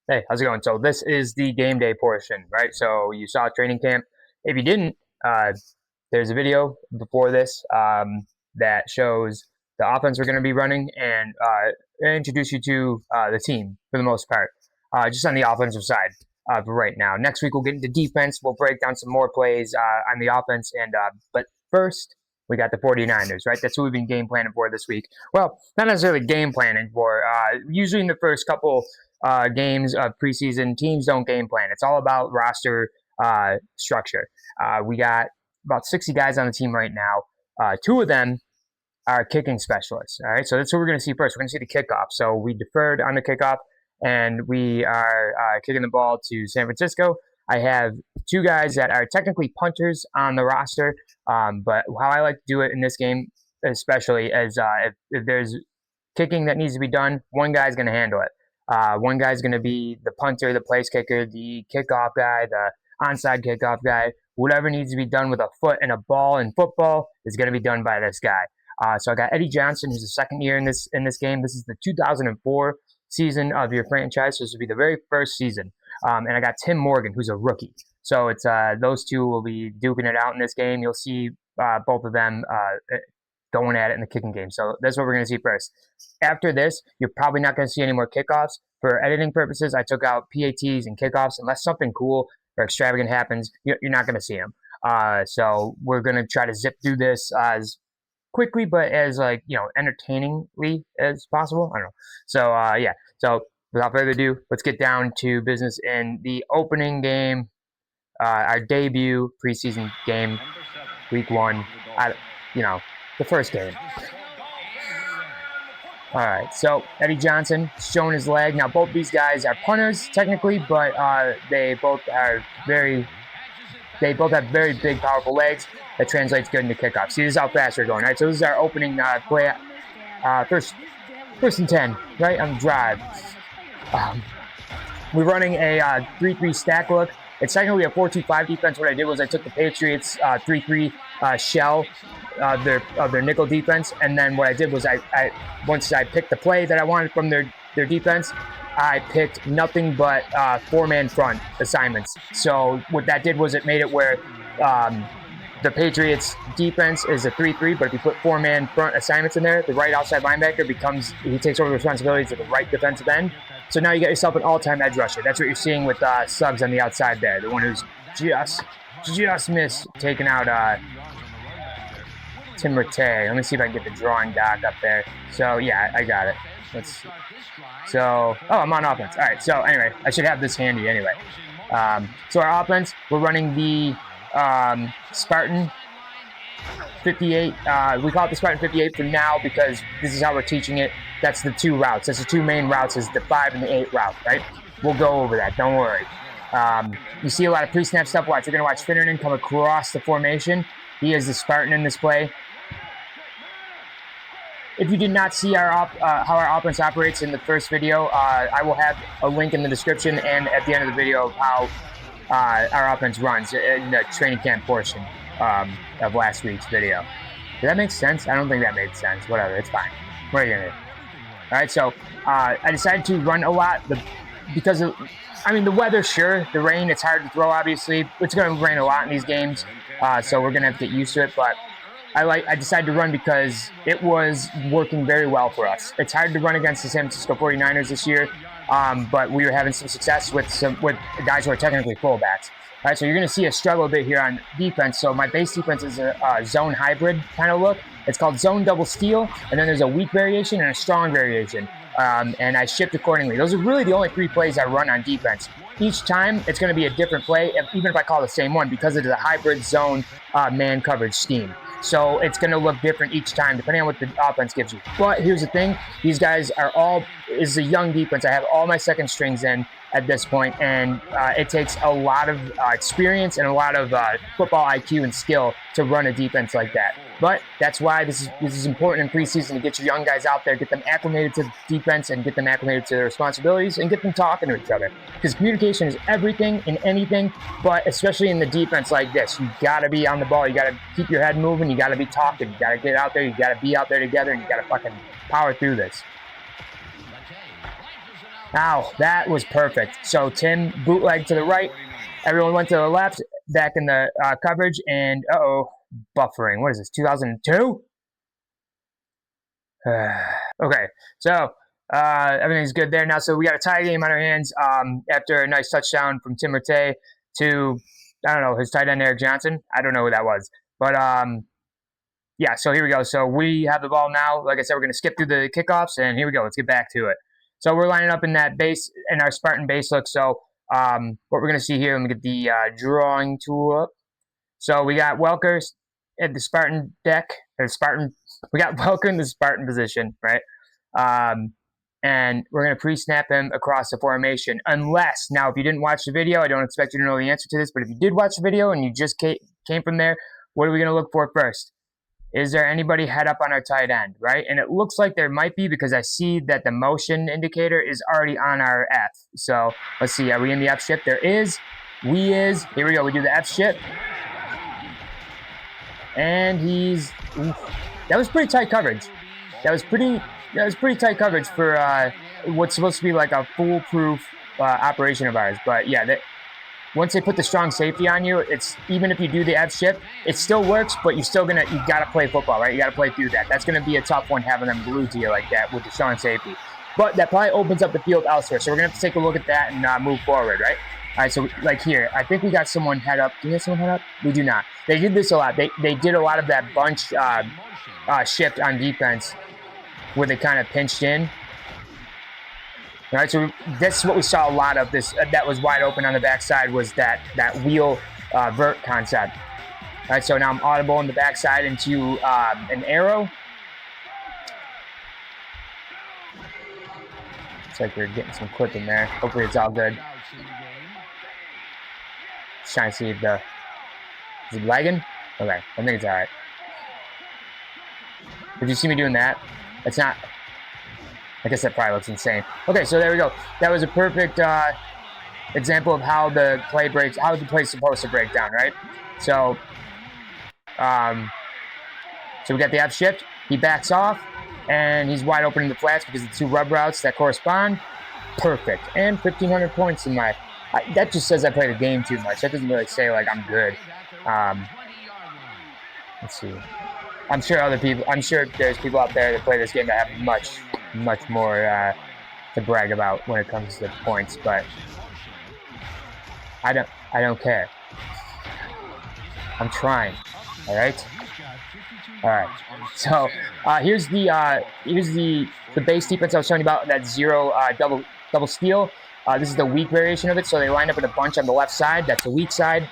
Hey, how's it going? So this is the game day portion, right? So you saw training camp. If you didn't, there's a video before this that shows the offense we're going to be running and introduce you to the team for the most part, just on the offensive side for right now. Next week we'll get into defense. We'll break down some more plays on the offense, and but first we got the 49ers, right? That's who we've been game planning for this week. Well, not necessarily game planning for. Usually in the first couple games of preseason, teams don't game plan. It's all about roster structure. We got about 60 guys on the team right now. Two of them are kicking specialists. All right, so that's what we're going to see first. We're going to see the kickoff. So we deferred on the kickoff, and we are kicking the ball to San Francisco. I have two guys that are technically punters on the roster, but how I like to do it in this game, especially, is if there's kicking that needs to be done, one guy's going to handle it. One guy's going to be the punter, the place kicker, the kickoff guy, the onside kickoff guy. Whatever needs to be done with a foot and a ball in football is going to be done by this guy. So I got Eddie Johnson, who's the second year in this game. This is the 2004 season of your franchise, so this will be the very first season. And I got Tim Morgan, who's a rookie. So it's those two will be duking it out in this game. You'll see both of them going at it in the kicking game. So that's what we're going to see first. After this, you're probably not going to see any more kickoffs. For editing purposes, I took out PATs and kickoffs. Unless something cool or extravagant happens, you're not going to see them. So we're going to try to zip through this as quickly, but as entertainingly as possible. I don't know. So yeah. So without further ado, let's get down to business in the opening game, our debut preseason game, week one. The first game. All right, so Eddie Johnson showing his leg. Now both these guys are punters technically, but they both have very big, powerful legs. That translates good into kickoff. See, this is how fast we're going. All right, so this is our opening play. First and 10, right on the drive. We're running a 3-3 stack look. It's technically a 4-2-5 defense. What I did was I took the Patriots 3-3 shell of their nickel defense, and then what I did was I once I picked the play that I wanted from their defense, I picked nothing but 4-man front assignments. So what that did was it made it where the Patriots defense is a 3-3, but if you put 4-man front assignments in there, the right outside linebacker he takes over the responsibilities of the right defensive end. So now you get yourself an all-time edge rusher. That's what you're seeing with Suggs on the outside there, the one who's just missed taking out Tim Rattay. Let me see if I can get the drawing doc up there. So yeah, I got it. Let's see. So, I'm on offense. All right, so anyway, I should have this handy anyway. So our offense, we're running the Spartan 58. We call it the Spartan 58 for now because this is how we're teaching it. That's the two routes. That's the two main routes, is the 5 and the 8 route, right? We'll go over that. Don't worry. You see a lot of pre-snap stuff. Watch. You're going to watch Finnerton come across the formation. He is the Spartan in this play. If you did not see how our offense operates in the first video, I will have a link in the description and at the end of the video of how our offense runs in the training camp portion of last week's video. Did that make sense? I don't think that made sense. Whatever, it's fine. What are you gonna do? All right, so I decided to run a lot because of, the weather, sure, the rain, it's hard to throw, obviously. It's going to rain a lot in these games, so we're going to have to get used to it, but I decided to run because it was working very well for us. It's hard to run against the San Francisco 49ers this year, but we were having some success with guys who are technically fullbacks. All right, so you're going to see a struggle a bit here on defense. So my base defense is a zone hybrid kind of look. It's called zone double steal, and then there's a weak variation and a strong variation, and I shift accordingly. Those are really the only 3 plays I run on defense. Each time, it's going to be a different play, even if I call the same one, because it is a hybrid zone man coverage scheme. So it's going to look different each time, depending on what the offense gives you. But here's the thing. These guys is a young defense. I have all my second strings in at this point, and it takes a lot of experience and a lot of football IQ and skill to run a defense like that. But that's why this is important in preseason, to get your young guys out there, get them acclimated to defense and get them acclimated to their responsibilities and get them talking to each other. Because communication is everything in anything, but especially in the defense like this. You got to be on the ball. You got to keep your head moving. You got to be talking. You got to get out there. You got to be out there together, and you got to fucking power through this. Ow, that was perfect. So Tim bootleg to the right. Everyone went to the left, back in the coverage, and buffering. What is this, 2002? Okay, so everything's good there now. So we got a tie game on our hands after a nice touchdown from Tim Rattay to, I don't know, his tight end Eric Johnson. I don't know who that was. But yeah, so here we go. So we have the ball now. Like I said, we're going to skip through the kickoffs, and here we go. Let's get back to it. So we're lining up in that base, in our Spartan base look. So what we're going to see here, let me get the drawing tool up. So we got Welker at the Spartan deck, or Spartan. We got Welker in the Spartan position, right? And we're going to pre-snap him across the formation. Unless, now, if you didn't watch the video, I don't expect you to know the answer to this, but if you did watch the video and you just came from there, what are we going to look for first? Is there anybody head up on our tight end, right? And it looks like there might be because I see that the motion indicator is already on our F. So let's see, are we in the F shift? There is. We is. Here we go. We do the F shift. And he's. Oof. That was pretty tight coverage. That was pretty tight coverage for what's supposed to be like a foolproof operation of ours. But yeah, once they put the strong safety on you, it's even if you do the F shift, it still works, but you gotta play football, right? You gotta play through that. That's gonna be a tough one having them glued to you like that with the strong safety. But that probably opens up the field elsewhere. So we're gonna have to take a look at that and move forward, right? All right, so like here, I think we got someone head up. Do we have someone head up? We do not. They did this a lot. They did a lot of that bunch shift on defense where they kind of pinched in. All right, so that's what we saw a lot of. This that was wide open on the backside was that wheel vert concept. All right, so now I'm audible on the backside into an arrow. Looks like we're getting some clip in there. Hopefully it's all good. Just trying to see if is it lagging? Okay, I think it's all right. Did you see me doing that? It's not. I guess that probably looks insane. Okay, so there we go. That was a perfect example of how the play breaks, how the play's supposed to break down, right? So, so we got the F shift. He backs off, and he's wide open in the flats because of the two rub routes that correspond. Perfect. And 1,500 points in my. That just says I played a game too much. That doesn't really say like I'm good. Let's see. I'm sure there's people out there that play this game that have much more to brag about when it comes to points, but I don't care. I'm trying. All right. So here's the base defense I was talking about. That zero double steal. This is the weak variation of it. So they line up in a bunch on the left side. That's the weak side.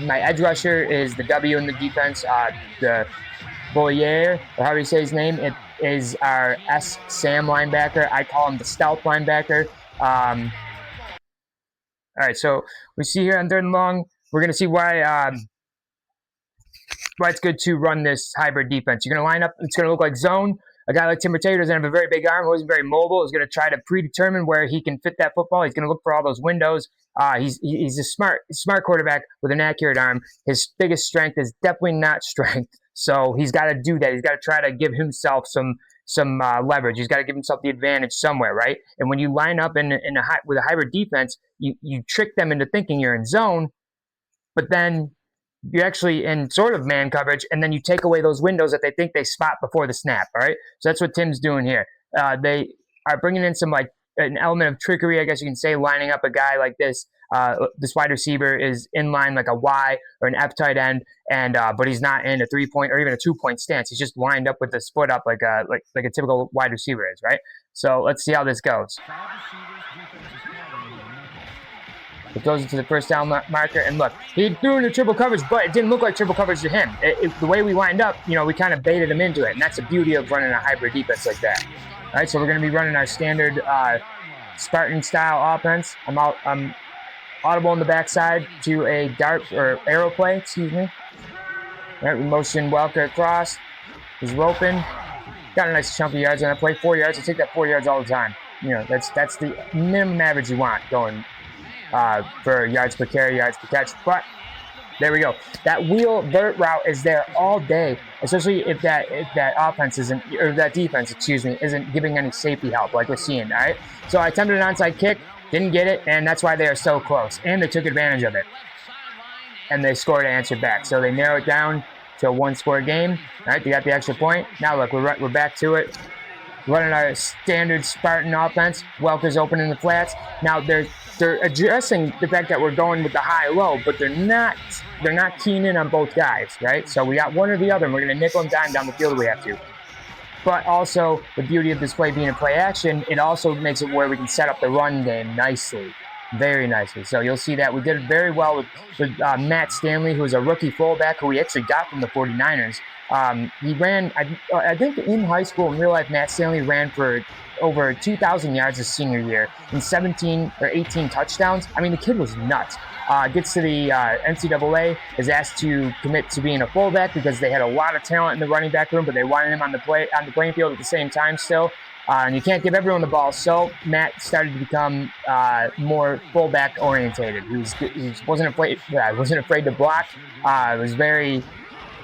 My edge rusher is the W in the defense. The Boyer, or however you say his name, it is our S Sam linebacker. I call him the stealth linebacker. All right, so we see here on 3rd and long, we're going to see why it's good to run this hybrid defense. You're going to line up, it's going to look like zone. A guy like Tim Rattay doesn't have a very big arm, who isn't very mobile, is going to try to predetermine where he can fit that football. He's going to look for all those windows. He's a smart quarterback with an accurate arm. His biggest strength is definitely not strength. So he's got to do that. He's got to try to give himself some leverage. He's got to give himself the advantage somewhere, right? And when you line up with a hybrid defense, you trick them into thinking you're in zone, but then you're actually in sort of man coverage, and then you take away those windows that they think they spot before the snap, all right? So that's what Tim's doing here. They are bringing in some, an element of trickery, I guess you can say, lining up a guy like this. This wide receiver is in line like a Y or an F tight end, and but he's not in a 3-point or even a 2-point stance. He's just lined up with his foot up like a typical wide receiver is, right? So let's see how this goes. It goes into the first down marker, and look, he threw into triple coverage, but it didn't look like triple coverage to him. The way we lined up, we kind of baited him into it, and that's the beauty of running a hybrid defense like that. All right, so we're going to be running our standard Spartan-style offense. I'm audible on the backside to a dart or arrow play, excuse me. All right, we motion Welker across. He's roping. Got a nice chunk of yards on that play, 4 yards. I take that 4 yards all the time. That's the minimum average you want going for yards per carry, yards per catch. But There we go. That wheel vert route is there all day, especially if that offense isn't, or that defense, excuse me, isn't giving any safety help like we're seeing. All right. So I attempted an onside kick, didn't get it, and that's why they are so close. And they took advantage of it, and they scored an answer back. So they narrow it down to a one-score game. All right. They got the extra point. Now look, we're back to it. Running our standard Spartan offense. Welker's open in the flats. Now they're addressing the fact that we're going with the high-low, but they're not keying in on both guys, right? So we got one or the other, and we're going to nickel and dime down the field if we have to. But also, the beauty of this play being a play action, it also makes it where we can set up the run game nicely. Very nicely. So you'll see that we did very well with Matt Stanley, who is a rookie fullback who we actually got from the 49ers. He ran, I think in high school, in real life, Matt Stanley ran for over 2,000 yards his senior year and 17 or 18 touchdowns. I mean, the kid was nuts. Gets to the NCAA, is asked to commit to being a fullback because they had a lot of talent in the running back room, but they wanted him on the playing field at the same time still. And you can't give everyone the ball, so Matt started to become more fullback orientated. He wasn't afraid to block. Was very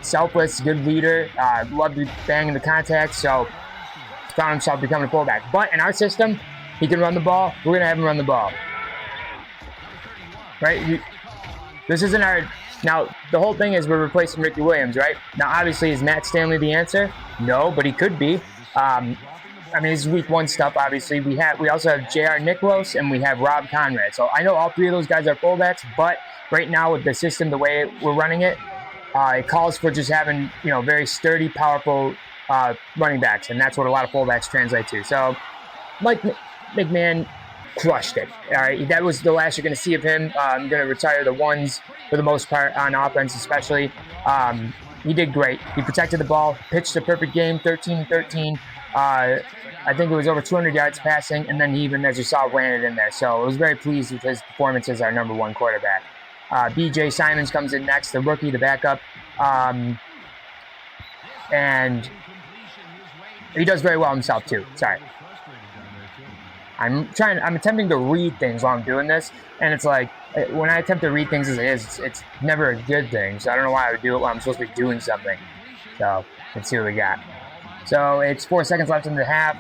selfless, good leader. Loved to bang in the contact, so found himself becoming a fullback. But in our system, he can run the ball. We're gonna have him run the ball, right? This isn't our. Now the whole thing is we're replacing Ricky Williams, right? Now obviously is Matt Stanley the answer? No, but he could be. I mean, this is week one stuff, obviously. We also have J.R. Nicholas and we have Rob Conrad. So I know all three of those guys are fullbacks, but right now with the system, the way we're running it, it calls for just having, very sturdy, powerful running backs. And that's what a lot of fullbacks translate to. So Mike McMahon crushed it. All right, that was the last you're going to see of him. I'm going to retire the ones for the most part on offense, especially. He did great. He protected the ball, pitched a perfect game, 13-13. I think it was over 200 yards passing, and then he even, as you saw, ran it in there. So I was very pleased with his performance as our number one quarterback. B.J. Simons comes in next, the rookie, the backup. And he does very well himself, too. Sorry. I'm attempting to read things while I'm doing this, and it's like, when I attempt to read things as it is, it's never a good thing. So I don't know why I would do it while I'm supposed to be doing something. So let's see what we got. So it's 4 seconds left in the half.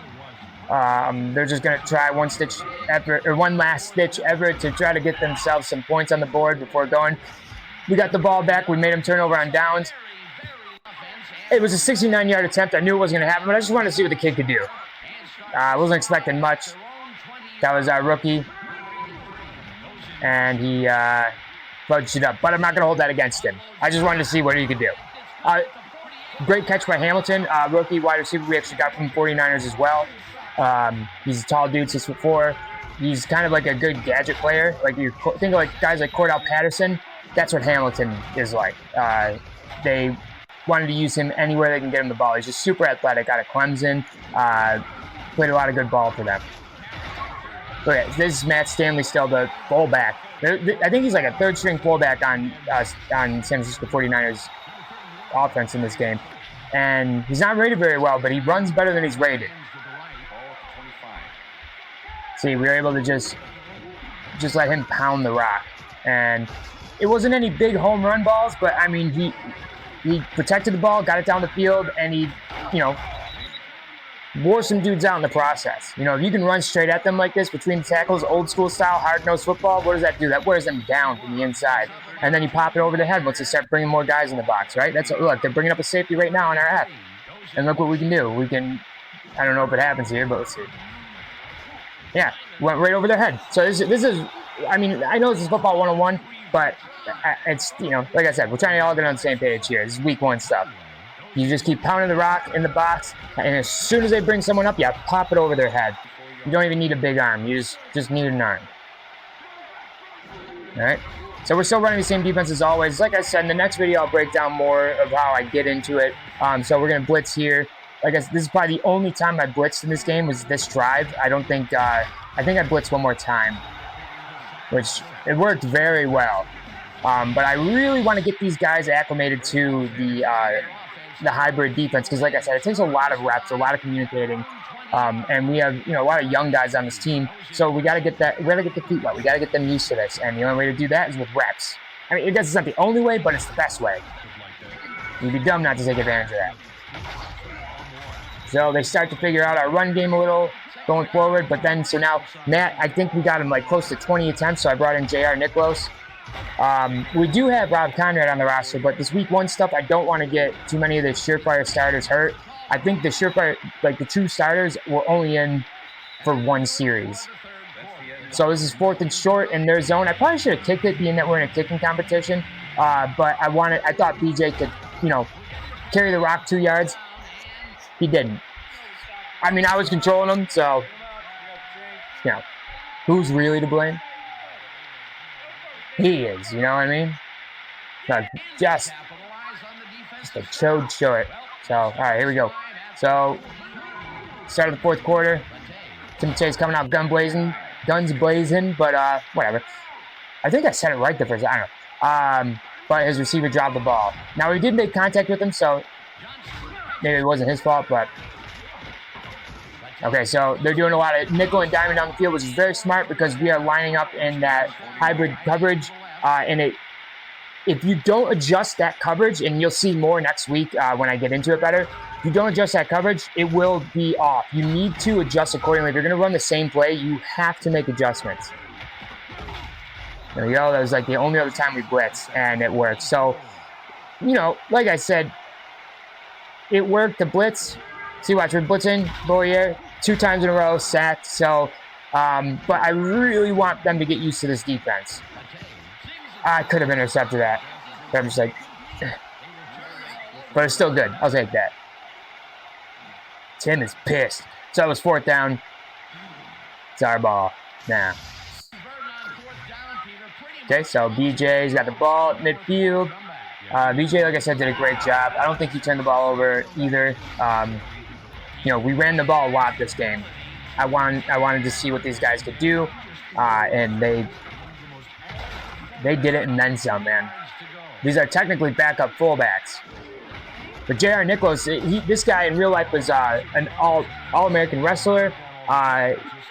They're just going to try one last stitch effort to try to get themselves some points on the board before going. We got the ball back. We made them turn over on downs. It was a 69-yard attempt. I knew it wasn't going to happen, but I just wanted to see what the kid could do. I wasn't expecting much. That was our rookie. And he fudged it up. But I'm not going to hold that against him. I just wanted to see what he could do. Great catch by Hamilton, rookie wide receiver we actually got from the 49ers as well. He's a tall dude, 6'4". He's kind of like a good gadget player. Like you think of like guys like Cordell Patterson. That's what Hamilton is like. They wanted to use him anywhere they can get him the ball. He's just super athletic out of Clemson. Played a lot of good ball for them. Okay, this is Matt Stanley still, the fullback. I think he's like a third-string fullback on San Francisco 49ers offense in this game. And he's not rated very well, but he runs better than he's rated. See, we were able to just let him pound the rock. And it wasn't any big home run balls, but I mean, he protected the ball, got it down the field, and he, wore some dudes out in the process. If you can run straight at them like this between the tackles, old school style, hard-nosed football, what does that do? That wears them down from the inside. And then you pop it over the head once they start bringing more guys in the box, right? Look, they're bringing up a safety right now on our F. And look what we can do. I don't know if it happens here, but let's see. Yeah, went right over their head. So this is, I mean, I know this is football 101, but it's, like I said, we're trying to all get on the same page here. This is week one stuff. You just keep pounding the rock in the box, and as soon as they bring someone up, you pop it over their head. You don't even need a big arm. You just need an arm. All right? So we're still running the same defense as always. Like I said, in the next video, I'll break down more of how I get into it. So we're going to blitz here. Like I said, this is probably the only time I blitzed in this game was this drive. I think I blitzed one more time, which it worked very well. But I really want to get these guys acclimated to the hybrid defense because, like I said, it takes a lot of reps, a lot of communicating, and we have a lot of young guys on this team. So we got to get that. We got to get the feet wet. We got to get them used to this, and the only way to do that is with reps. I mean, I guess it's not the only way, but it's the best way. You'd be dumb not to take advantage of that. So they start to figure out our run game a little going forward, but then, so now, Matt, I think we got him like close to 20 attempts, so I brought in J.R. Nicholas. We do have Rob Conrad on the roster, but this week 1 stuff, I don't want to get too many of the surefire starters hurt. I think the surefire, like the true starters, were only in for 1 series. So this is 4th and short in their zone. I probably should have kicked it, being that we're in a kicking competition, but I thought BJ could, carry the rock 2 yards. He didn't. I mean, I was controlling him, so, who's really to blame? He is, you know what I mean? So just a chode short. So, all right, here we go. So, start of the 4th quarter. Tim Chase coming out guns blazing, but whatever. I think I said it right the first time. I don't know. But his receiver dropped the ball. Now, we did make contact with him, so maybe it wasn't his fault, but... Okay, so they're doing a lot of nickel and diamond down the field, which is very smart because we are lining up in that hybrid coverage. And if you don't adjust that coverage, and you'll see more next week when I get into it better, if you don't adjust that coverage, it will be off. You need to adjust accordingly. If you're going to run the same play, you have to make adjustments. There we go. That was like the only other time we blitz, and it worked. So, like I said, it worked, the blitz. See, watch, we're blitzing, Boyer, 2 times in a row, sacked. So, but I really want them to get used to this defense. I could have intercepted that. But I'm just like, but it's still good. I'll take that. Tim is pissed. So it was 4th down. It's our ball now. Okay, so BJ's got the ball at midfield. BJ, like I said, did a great job. I don't think he turned the ball over either. We ran the ball a lot this game. I wanted to see what these guys could do, and they did it and then some, man. These are technically backup fullbacks. But J.R. Nicholas, this guy in real life was an all-American wrestler.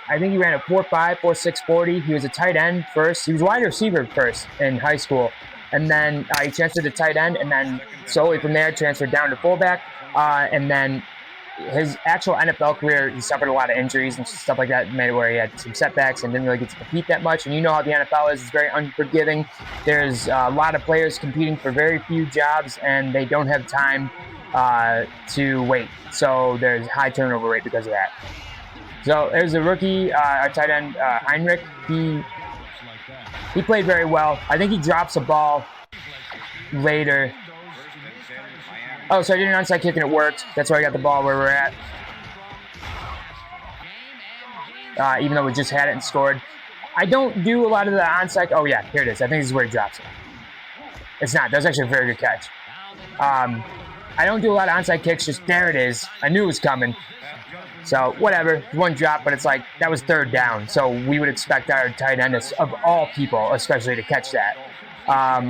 I think he ran a 4.5, 4.6 40. He was a tight end first. He was wide receiver first in high school. And then he transferred to tight end, and then slowly from there transferred down to fullback. And then his actual NFL career, he suffered a lot of injuries and stuff like that, made it where he had some setbacks and didn't really get to compete that much. And you know how the NFL is. It's very unforgiving. There's a lot of players competing for very few jobs, and they don't have time to wait. So there's high turnover rate because of that. So there's a rookie, our tight end, Heinrich. He played very well. I think he drops a ball later. Oh, so I did an onside kick and it worked. That's why I got the ball where we're at. Even though we just had it and scored. I don't do a lot of the onside. Oh, yeah, here it is. I think this is where he drops it. It's not. That was actually a very good catch. I don't do a lot of onside kicks. Just there it is. I knew it was coming. So, whatever. One drop, but it's like, that was 3rd down. So, we would expect our tight end, of all people, especially, to catch that.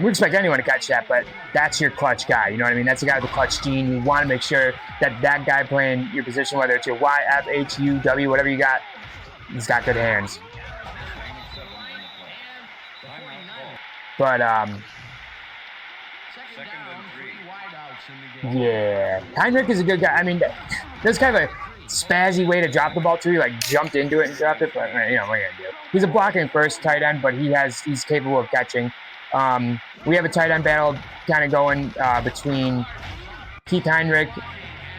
We expect anyone to catch that, but that's your clutch guy. You know what I mean? That's the guy with the clutch gene. You want to make sure that that guy playing your position, whether it's your Y, F, H, U, W, whatever you got, he's got good hands. But, yeah. Heinrich is a good guy. I mean, that's kind of a spazzy way to drop the ball too. He like jumped into it and dropped it, but what are you gonna do? He's a blocking first tight end, but he's capable of catching. We have a tight end battle kind of going between Keith Heinrich,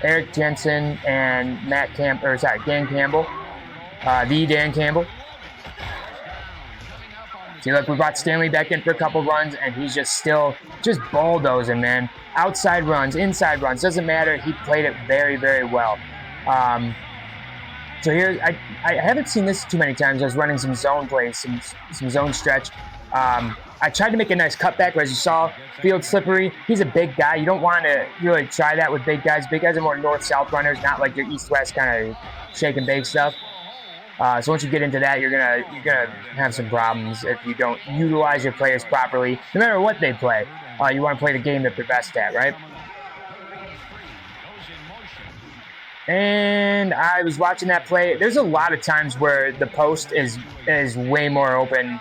Eric Jensen, and Dan Campbell. Dan Campbell. See, look, we brought Stanley back in for a couple runs, and he's just bulldozing, man. Outside runs, inside runs, doesn't matter. He played it very, very well. So here, I haven't seen this too many times. I was running some zone plays, some zone stretch. I tried to make a nice cutback, but as you saw, field slippery. He's a big guy. You don't want to really try that with big guys. Big guys are more north-south runners, not like your east-west kind of shake and bake stuff. So once you get into that, you're gonna have some problems if you don't utilize your players properly. No matter what they play, you want to play the game that they're best at, right? And I was watching that play. There's a lot of times where the post is way more open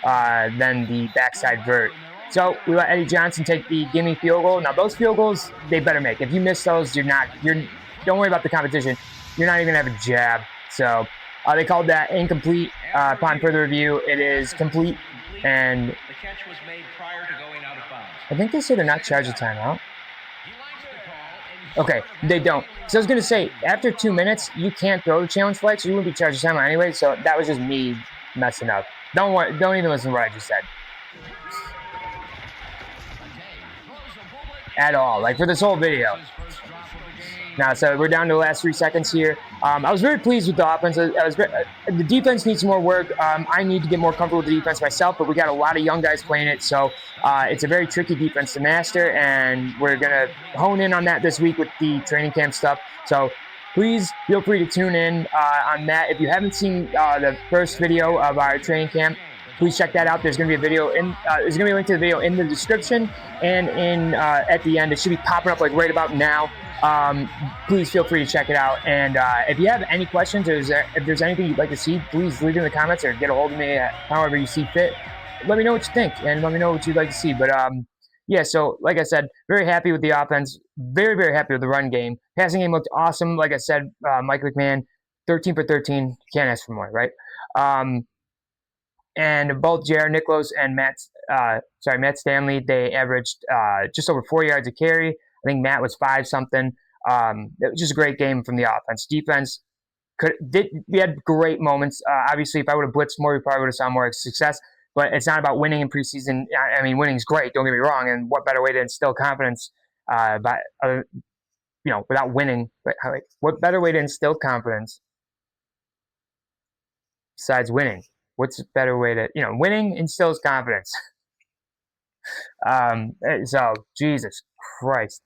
than the backside vert. So we let Eddie Johnson take the gimme field goal. Now those field goals, they better make. If you miss those, don't worry about the competition. You're not even gonna have a jab. So they called that incomplete. Upon further review, it is complete. And the catch was made prior to going out of bounds. I think they say they're not charged a timeout. Okay, they don't. So I was gonna say, after 2 minutes, you can't throw the challenge flag, so you wouldn't be charged a timeout anyway. So that was just me messing up. Don't worry. Don't even listen to what I just said at all. Like for this whole video. Now, so we're down to the last 3 seconds here. I was very pleased with the offense. The defense needs some more work. I need to get more comfortable with the defense myself, but we got a lot of young guys playing it, so it's a very tricky defense to master, and we're going to hone in on that this week with the training camp stuff. So please feel free to tune in on that. If you haven't seen the first video of our training camp, please check that out. There's going to be a video there's going to be a link to the video in the description and in at the end. It should be popping up like right about now. Please feel free to check it out. And if you have any questions, or if there's anything you'd like to see, please leave it in the comments or get a hold of me however you see fit. Let me know what you think and let me know what you'd like to see. But yeah, so like I said, very happy with the offense. Very, very happy with the run game. Passing game looked awesome. Like I said, Mike McMahon, 13 for 13. Can't ask for more, right? And both J.R. Nichols and Matt Stanley, they averaged just over 4 yards a carry. I think Matt was 5-something. It was just a great game from the offense. Defense, we had great moments. Obviously, if I would have blitzed more, we probably would have saw more success. But it's not about winning in preseason. I mean, winning's great. Don't get me wrong. And what better way to instill confidence without winning? But what better way to instill confidence besides winning? What's a better way to, winning instills confidence. So Jesus Christ.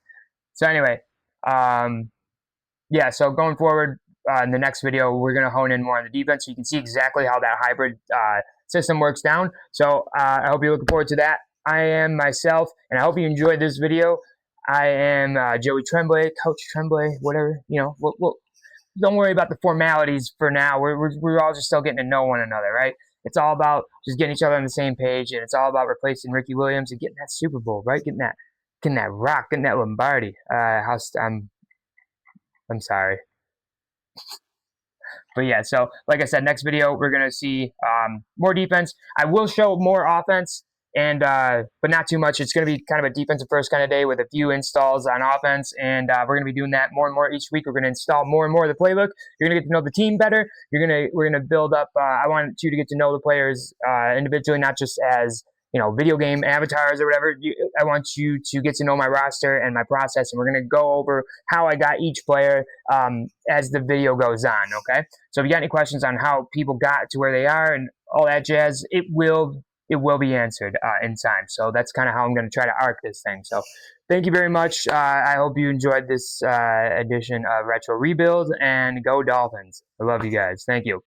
So anyway, yeah, so going forward in the next video, we're going to hone in more on the defense so you can see exactly how that hybrid system works down. So I hope you're looking forward to that. I am myself, and I hope you enjoyed this video. I am Joey Tremblay, Coach Tremblay, whatever, don't worry about the formalities for now. We're all just still getting to know one another, right? It's all about just getting each other on the same page, and it's all about replacing Ricky Williams and getting that Super Bowl, right? Getting that rock, getting that Lombardi. I'm sorry. But yeah, so like I said, next video we're gonna see more defense. I will show more offense, and but not too much. It's gonna be kind of a defensive first kind of day with a few installs on offense, and we're gonna be doing that more and more each week. We're gonna install more and more of the playbook. You're gonna get to know the team better. We're gonna build up. I want you to get to know the players individually, not just as video game avatars or whatever. I want you to get to know my roster and my process, and we're going to go over how I got each player as the video goes on, okay? So if you got any questions on how people got to where they are and all that jazz, it will be answered in time. So that's kind of how I'm going to try to arc this thing. So thank you very much. I hope you enjoyed this edition of Retro Rebuild, and go Dolphins. I love you guys. Thank you.